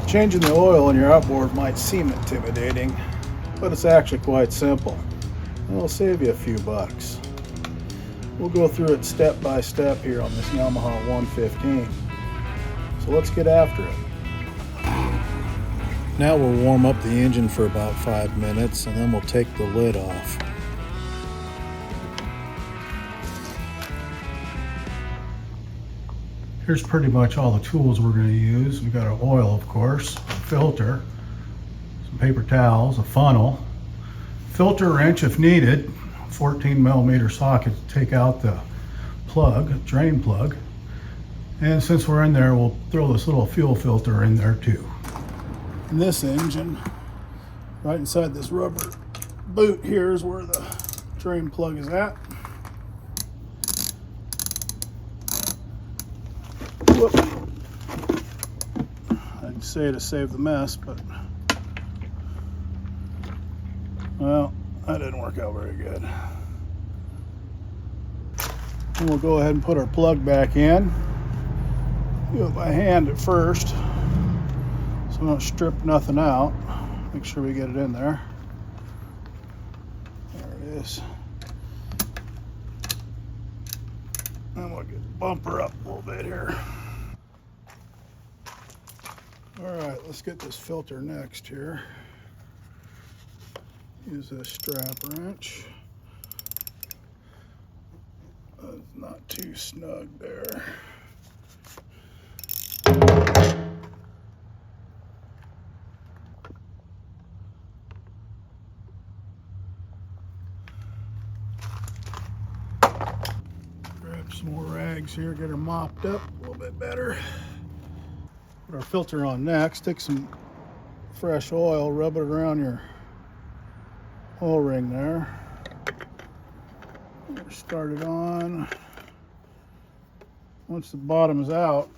Changing the oil in your outboard might seem intimidating, but it's actually quite simple. It'll save you a few bucks. We'll go through it step by step here on this Yamaha 115. So let's get after it. Now we'll warm up the engine for about 5 minutes and then we'll take the lid off. Here's pretty much all the tools we're going to use. We've got our oil, of course, a filter, some paper towels, a funnel, filter wrench if needed, 14mm socket to take out the plug, drain plug. And since we're in there, we'll throw this little fuel filter in there too. In this engine, right inside this rubber boot here is where the drain plug is at. Whoop. I'd say to save the mess, but well, that didn't work out very good. And we'll go ahead and put our plug back in. Do it by hand at first, so we don't strip nothing out. Make sure we get it in there. There it is. And we'll get the bumper up a little bit here. All right, let's get this filter next here. Use this strap wrench. It's not too snug there. Grab some more rags here, get her mopped up a little bit better. Put our filter on next. Take some fresh oil, rub it around your oil ring there. Start it on. Once the bottom is out,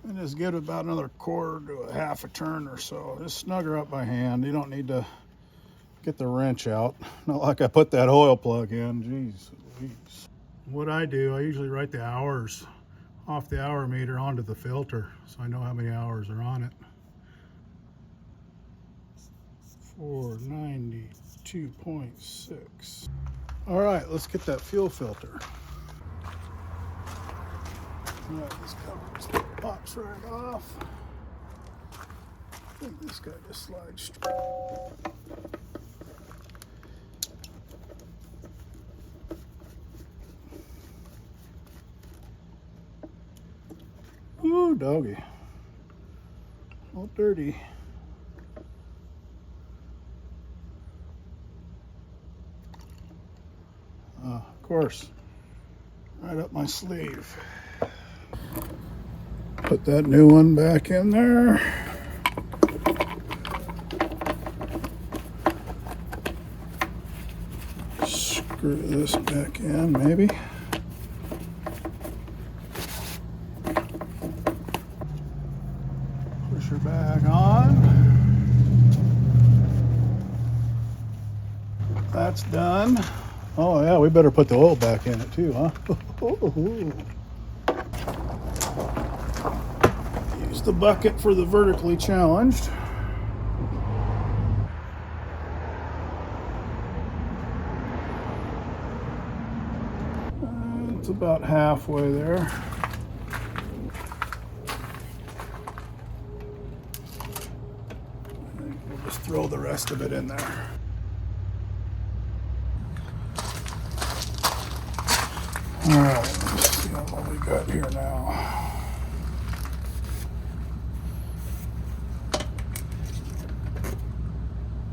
and just give it about another quarter to a half a turn or so. Just snug her up by hand. You don't need to get the wrench out. Not like I put that oil plug in. Jeez Louise. What I do, I usually write the hours off the hour meter onto the filter, so I know how many hours are on it. 492.6. All right, let's get that fuel filter. All right, this cover just pops right off. I think this guy just slides straight. Ooh, doggy. All dirty. Of course, right up my sleeve. Put that new one back in there. Screw this back in, maybe. Push her back on. That's done. Oh yeah, we better put the oil back in it too, huh? Use the bucket for the vertically challenged. It's about halfway there. I think we'll just throw the rest of it in there. All right, let's see what we got here now.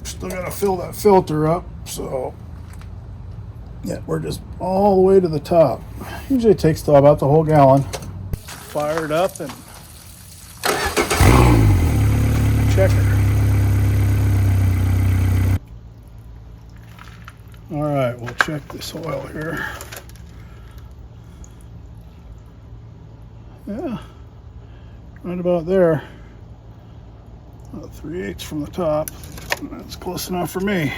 Still gotta fill that filter up, so yeah, we're just all the way to the top. Usually it takes about the whole gallon. Fire it up and check her. All right, we'll check this oil here. Yeah, right about there. About 3/8 from the top. That's close enough for me.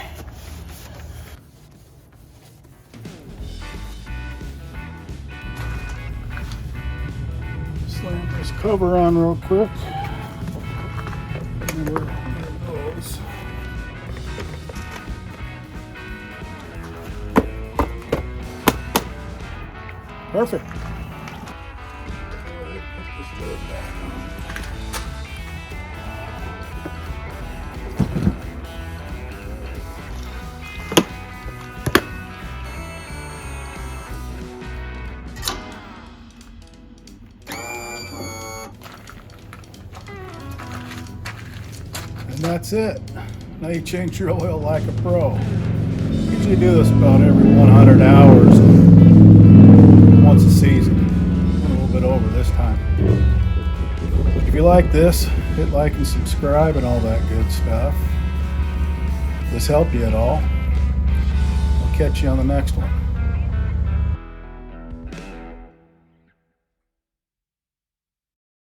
Slam this cover on real quick. There it goes. Perfect. And that's it. Now you change your oil like a pro. Usually do this about every 100 hours, once a season. A little bit over this time. If you like this, hit like and subscribe and all that good stuff. If this helped you at all, I'll catch you on the next one.